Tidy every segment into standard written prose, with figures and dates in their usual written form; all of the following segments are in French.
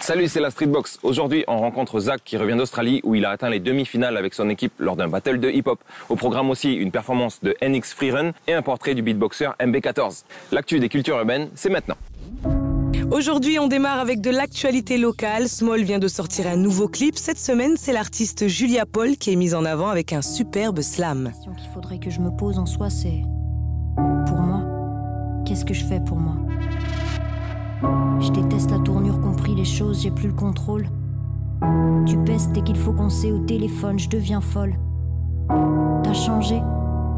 Salut, c'est la Streetbox. Aujourd'hui, on rencontre Zach qui revient d'Australie où il a atteint les demi-finales avec son équipe lors d'un battle de hip-hop. Au programme aussi, une performance de NX Freerun et un portrait du beatboxer MB14. L'actu des cultures urbaines, c'est maintenant. Aujourd'hui, on démarre avec de l'actualité locale. Small vient de sortir un nouveau clip. Cette semaine, c'est l'artiste Julia Paul qui est mise en avant avec un superbe slam. La question qu'il faudrait que je me pose en soi, c'est pour moi, qu'est-ce que je fais pour moi? Je déteste la tournure qu'ont pris les choses, j'ai plus le contrôle. Tu pestes dès qu'il faut qu'on sait au téléphone, je deviens folle. T'as changé,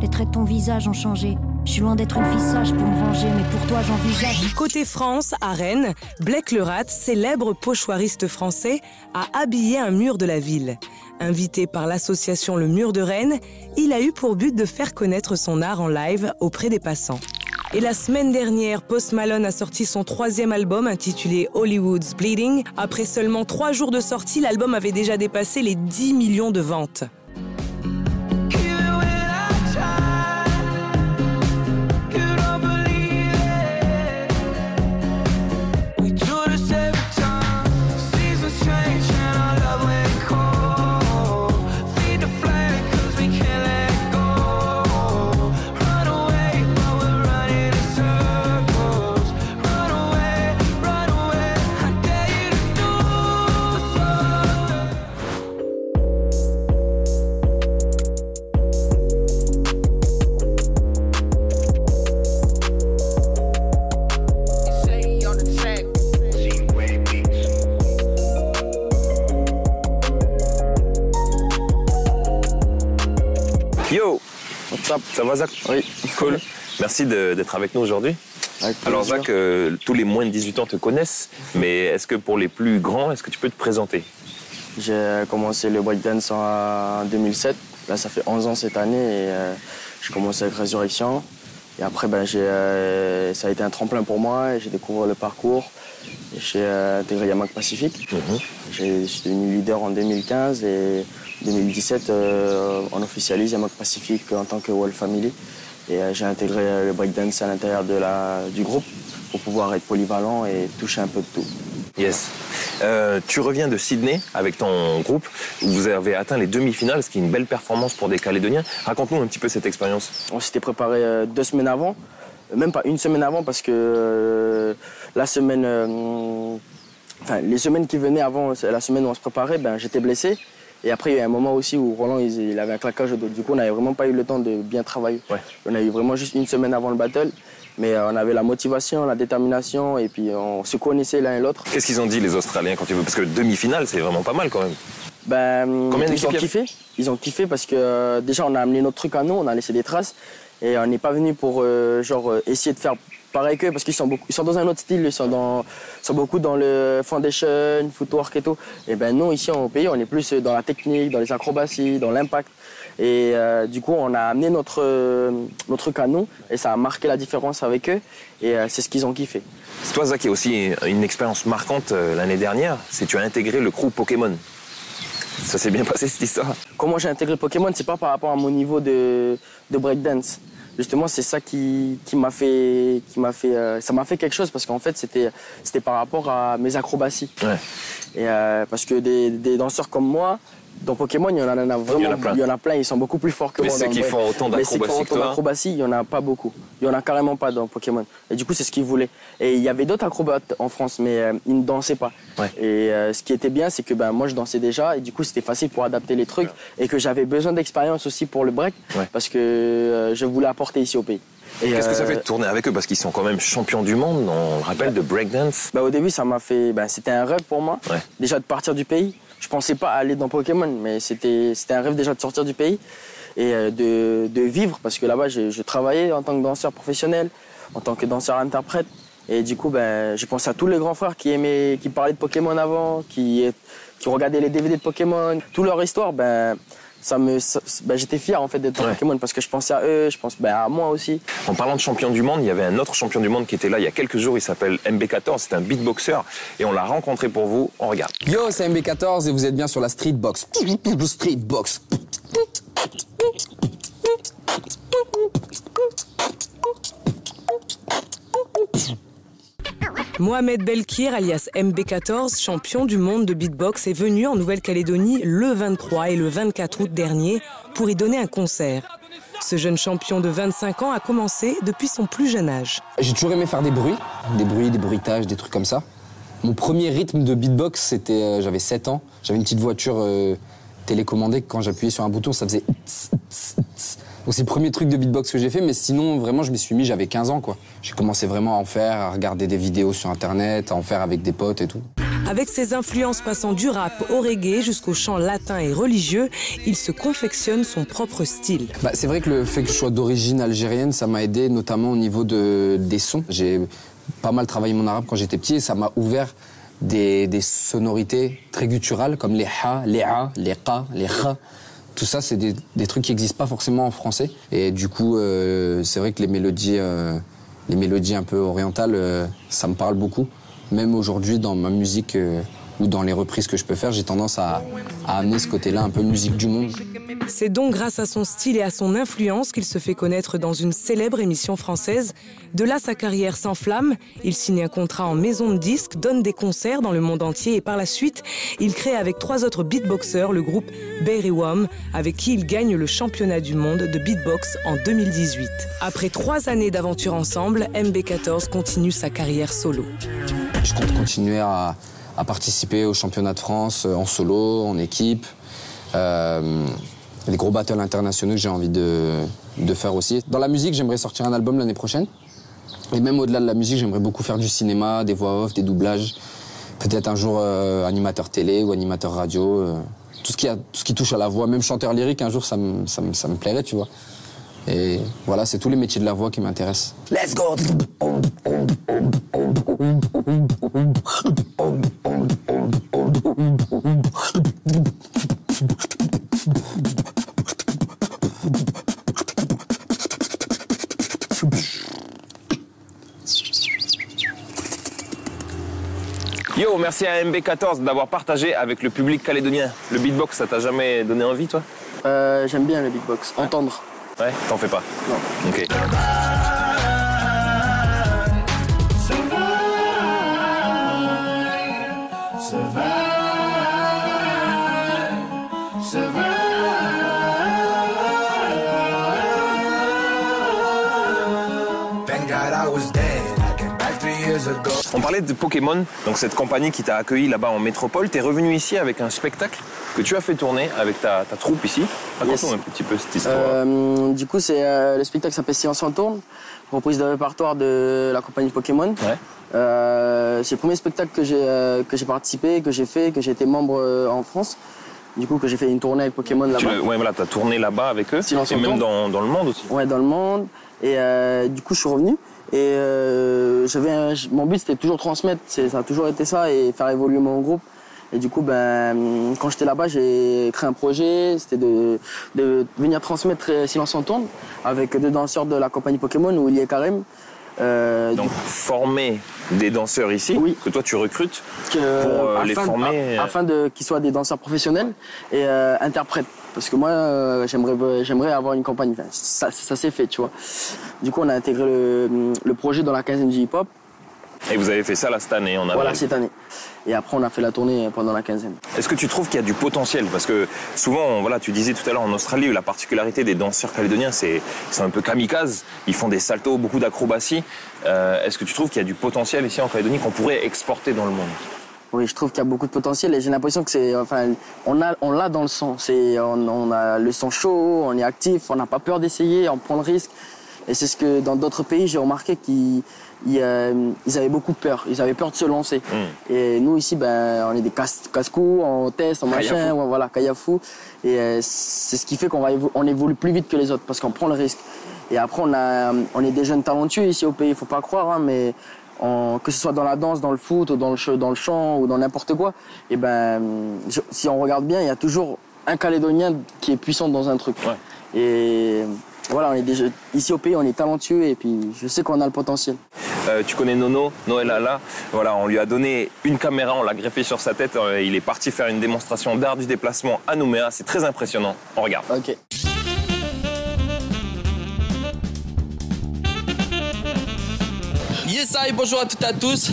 les traits de ton visage ont changé. Je suis loin d'être une fille sage pour me venger, mais pour toi j'envisage. Côté France, à Rennes, Blake Lerat, célèbre pochoiriste français, a habillé un mur de la ville. Invité par l'association Le Mur de Rennes, il a eu pour but de faire connaître son art en live auprès des passants. Et la semaine dernière, Post Malone a sorti son 3e album intitulé Hollywood's Bleeding. Après seulement 3 jours de sortie, l'album avait déjà dépassé les 10 millions de ventes. Yo, ça va Zach? Oui. Cool. Merci d'être avec nous aujourd'hui. Alors Zach, tous les moins de 18 ans te connaissent, mais est-ce que pour les plus grands, est-ce que tu peux te présenter? J'ai commencé le breakdance en 2007. Là, ça fait 11 ans cette année et j'ai commencé avec Résurrection. Et après, ça a été un tremplin pour moi et j'ai découvert le parcours. Et j'ai intégré Yamak Pacific. Je suis devenu leader en 2015 et en 2017, on officialise Yamak Pacific en tant que Wall Family. Et j'ai intégré le breakdance à l'intérieur du groupe pour pouvoir être polyvalent et toucher un peu de tout. Yes. Tu reviens de Sydney avec ton groupe où vous avez atteint les demi-finales, ce qui est une belle performance pour des Calédoniens. Raconte-nous un petit peu cette expérience. On s'était préparé 2 semaines avant, même pas une semaine avant parce que la semaine, les semaines qui venaient avant la semaine où on se préparait, j'étais blessé. Et après, il y a un moment aussi où Roland il avait un claquage au dos. Du coup, on n'avait vraiment pas eu le temps de bien travailler. Ouais. On a eu vraiment juste une semaine avant le battle. Mais on avait la motivation, la détermination et puis on se connaissait l'un et l'autre. Qu'est-ce qu'ils ont dit les Australiens quand tu veux? Parce que demi-finale, c'est vraiment pas mal quand même. Combien ils ont kiffé. Ils ont kiffé parce que déjà, on a amené notre truc à nous, on a laissé des traces. Et on n'est pas venu pour essayer de faire pareil qu'eux parce qu'ils sont dans un autre style, ils sont beaucoup dans le foundation, footwork et tout. Et nous, ici au pays, on est plus dans la technique, dans les acrobaties, dans l'impact. Et du coup, on a amené notre canon et ça a marqué la différence avec eux. Et c'est ce qu'ils ont kiffé. Toi, Zach, il y a aussi une expérience marquante l'année dernière, c'est que tu as intégré le crew Pokémon. Ça s'est bien passé cette histoire? Comment j'ai intégré Pokémon, c'est pas par rapport à mon niveau de breakdance. Justement, c'est ça qui m'a fait quelque chose parce qu'en fait, c'était par rapport à mes acrobaties. Ouais. Et parce que des danseurs comme moi, dans Pokémon, il y en a vraiment, il y en a plein, ils sont beaucoup plus forts que moi. Mais ceux qui font autant d'acrobatie, il y en a pas beaucoup. Il y en a carrément pas dans Pokémon. Et du coup, c'est ce qu'ils voulaient. Et il y avait d'autres acrobates en France, mais ils ne dansaient pas. Ouais. Et ce qui était bien, c'est que moi, je dansais déjà et du coup, c'était facile pour adapter les trucs et que j'avais besoin d'expérience aussi pour le break parce que je voulais apporter ici au pays. Et qu'est-ce que ça fait de tourner avec eux? Parce qu'ils sont quand même champions du monde, on le rappelle, de breakdance. Au début, ça m'a fait... c'était un rêve pour moi, déjà de partir du pays. Je pensais pas aller dans Pokémon, mais c'était un rêve déjà de sortir du pays et de vivre, parce que là-bas, je travaillais en tant que danseur professionnel, en tant que danseur-interprète. Et du coup, je pensais à tous les grands frères qui parlaient de Pokémon avant, qui regardaient les DVD de Pokémon. Toute leur histoire, j'étais fier en fait d'être dans Pokémon parce que je pensais à eux, je pense à moi aussi. En parlant de champion du monde, il y avait un autre champion du monde qui était là il y a quelques jours, il s'appelle MB14, c'est un beatboxer et on l'a rencontré pour vous, on regarde. Yo, c'est MB14 et vous êtes bien sur la Streetbox. Streetbox. Mohamed Belkir, alias MB14, champion du monde de beatbox, est venu en Nouvelle-Calédonie le 23 et le 24 août dernier pour y donner un concert. Ce jeune champion de 25 ans a commencé depuis son plus jeune âge. J'ai toujours aimé faire des bruits, des bruitages, des trucs comme ça. Mon premier rythme de beatbox, c'était, j'avais 7 ans. J'avais une petite voiture télécommandée que quand j'appuyais sur un bouton, ça faisait tss, tss, tss. Donc c'est le premier truc de beatbox que j'ai fait, mais sinon, vraiment, je m'y suis mis, j'avais 15 ans, quoi. J'ai commencé vraiment à en faire, à regarder des vidéos sur Internet, à en faire avec des potes et tout. Avec ses influences passant du rap au reggae jusqu'au chant latin et religieux, il se confectionne son propre style. C'est vrai que le fait que je sois d'origine algérienne, ça m'a aidé notamment au niveau des sons. J'ai pas mal travaillé mon arabe quand j'étais petit et ça m'a ouvert des sonorités très gutturales comme les ha, les a, les qa, les kha. Tout ça, c'est des trucs qui n'existent pas forcément en français. Et du coup, c'est vrai que les mélodies un peu orientales, ça me parle beaucoup. Même aujourd'hui, dans ma musique ou dans les reprises que je peux faire, j'ai tendance à amener ce côté-là, un peu musique du monde. C'est donc grâce à son style et à son influence qu'il se fait connaître dans une célèbre émission française. De là, sa carrière s'enflamme. Il signe un contrat en maison de disques, donne des concerts dans le monde entier et par la suite, il crée avec 3 autres beatboxers le groupe Berrywam, avec qui il gagne le championnat du monde de beatbox en 2018. Après 3 années d'aventure ensemble, MB14 continue sa carrière solo. Je compte continuer à participer au championnat de France en solo, en équipe. Les gros battles internationaux que j'ai envie de faire aussi. Dans la musique, j'aimerais sortir un album l'année prochaine. Et même au-delà de la musique, j'aimerais beaucoup faire du cinéma, des voix off, des doublages. Peut-être un jour animateur télé ou animateur radio. Tout ce qui touche à la voix, même chanteur lyrique, un jour ça me plairait, tu vois. Et voilà, c'est tous les métiers de la voix qui m'intéressent. Let's go! Yo, merci à MB14 d'avoir partagé avec le public calédonien. Le beatbox, ça t'a jamais donné envie, toi? J'aime bien le beatbox, entendre. Ouais, t'en fais pas? Non. Ok. On parlait de Pokémon, donc cette compagnie qui t'a accueilli là-bas en métropole. T'es revenu ici avec un spectacle que tu as fait tourner avec ta troupe ici. Raconte-nous un petit peu cette histoire. Du coup, le spectacle s'appelle Silence en tourne, reprise de répertoire de la compagnie Pokémon. Ouais. C'est le premier spectacle que j'ai participé, que j'ai fait, que j'ai été membre en France. Du coup, que j'ai fait une tournée avec Pokémon là-bas. Ouais, voilà, t'as tourné là-bas avec eux. Silence et en même tourne. dans le monde aussi. Ouais, dans le monde. Et du coup, je suis revenu. Et mon but, c'était toujours transmettre. Ça a toujours été ça et faire évoluer mon groupe. Et du coup, quand j'étais là-bas, j'ai créé un projet. C'était de venir transmettre Silence en tourne avec 2 danseurs de la compagnie Pokémon, Willy et Karim. Donc former des danseurs ici, oui, que toi tu recrutes pour les former. Afin qu'ils soient des danseurs professionnels et interprètes. Parce que moi, j'aimerais avoir une compagnie. Enfin, ça s'est fait, tu vois. Du coup, on a intégré le projet dans la quinzaine du hip-hop. Et vous avez fait ça là cette année en avril. Voilà, cette année. Et après, on a fait la tournée pendant la quinzaine. Est-ce que tu trouves qu'il y a du potentiel? Parce que souvent, voilà, tu disais tout à l'heure en Australie, la particularité des danseurs calédoniens, c'est qu'ils sont un peu kamikazes. Ils font des saltos, beaucoup d'acrobatie. Est-ce que tu trouves qu'il y a du potentiel ici en Calédonie qu'on pourrait exporter dans le monde? Oui, je trouve qu'il y a beaucoup de potentiel et j'ai l'impression que on l'a dans le sang. On a le sang chaud, on est actif, on n'a pas peur d'essayer, on prend le risque. Et c'est ce que dans d'autres pays, j'ai remarqué qu'ils avaient beaucoup peur. Ils avaient peur de se lancer. Et nous ici, on est des casse-cou, on teste, on machin, voilà, kayafou. Et c'est ce qui fait qu'on évolue plus vite que les autres parce qu'on prend le risque. Et après, on est des jeunes talentueux ici au pays, il faut pas croire, hein, mais que ce soit dans la danse, dans le foot, ou dans le chant, ou dans n'importe quoi, et si on regarde bien, il y a toujours un Calédonien qui est puissant dans un truc. Ouais. Et voilà, ici au pays, on est talentueux et puis je sais qu'on a le potentiel. Tu connais Noël Allah. Voilà, on lui a donné une caméra, on l'a greffé sur sa tête. Il est parti faire une démonstration d'art du déplacement à Nouméa. C'est très impressionnant. On regarde. Ok. Yes, bonjour à toutes et à tous.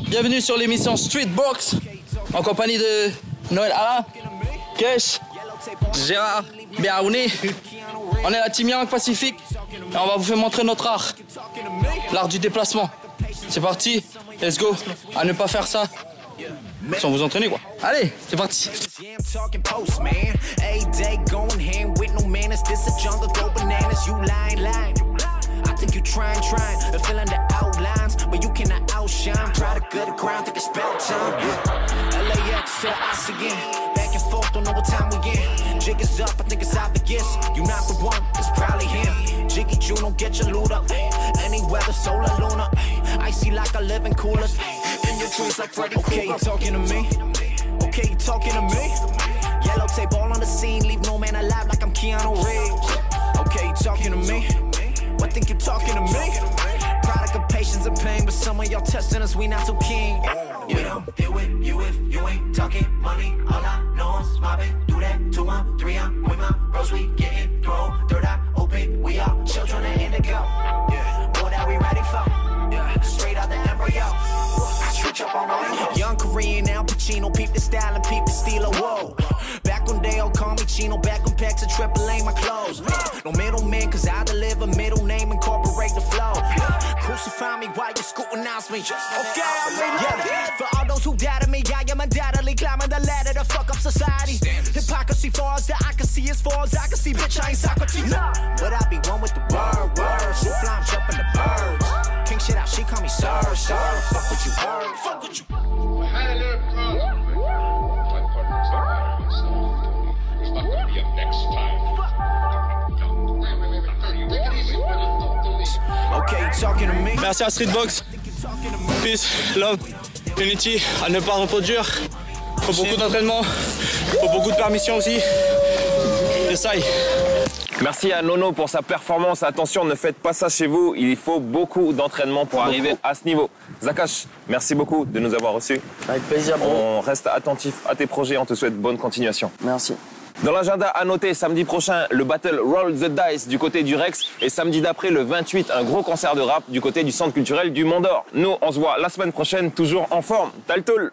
Bienvenue sur l'émission Street Box en compagnie de Noël Alain, Kesh, Gérard, Béaouni. On est la team Yang Pacifique et on va vous faire montrer notre art, l'art du déplacement. C'est parti, let's go. À ne pas faire ça sans vous entraîner quoi. Allez, c'est parti. Think you trying to fill in the outlines, but you cannot outshine. Try to good ground, think it's about time. LAX to the ice again, back and forth, don't know what time we in. Jig is up, I think it's obvious. You not the one, it's probably him. Jiggy Juno, get your loot up. Any weather, solar, lunar. Icy like I live in coolers. In your trees like Freddy Krueger. Okay, you talking to me? Okay, you talking to me? Yellow tape all on the scene, leave no man alive like I'm Keanu Reeves. Okay, you talking to me? I think you talking to me? Product of patience and pain, but some of y'all testing us, we not too keen. We don't deal with you if you ain't talking money. All I know is mobbing, do that 2 on 3 on with my bros, we getting thrown. Third eye open, we all children of indigo. What are we ready for? Straight out the embryo. Switch up on all young Korean Al Pacino, peep the style and peep the stealer. Whoa. Back when they all call me Chino, back when packs of triple A my clothes. No middleman, cause I deliver middle name, incorporate the flow. Crucify me while you scrutinize me. Okay, I'm ready. For all those who doubted me, I am undoubtedly climbing the ladder to fuck up society. Hypocrisy far as that I can see, as far as I can see, bitch, I ain't Socrates. But I be one with the word. She fly, I'm jumping the birds. King shit out, she call me sir. Fuck what you heard, fuck what you. Merci à Streetbox. Peace, love, unity, à ne pas reproduire. Faut beaucoup d'entraînement, faut beaucoup de permission aussi. Essaye. Merci à Nono pour sa performance. Attention, ne faites pas ça chez vous. Il faut beaucoup d'entraînement pour arriver à ce niveau. Zakash, merci beaucoup de nous avoir reçus. Avec plaisir, bro. On reste attentif à tes projets. On te souhaite bonne continuation. Merci. Dans l'agenda, à noter, samedi prochain, le battle Roll the Dice du côté du Rex. Et samedi d'après, le 28, un gros concert de rap du côté du Centre culturel du Mont d'Or. Nous, on se voit la semaine prochaine, toujours en forme. Taltoul.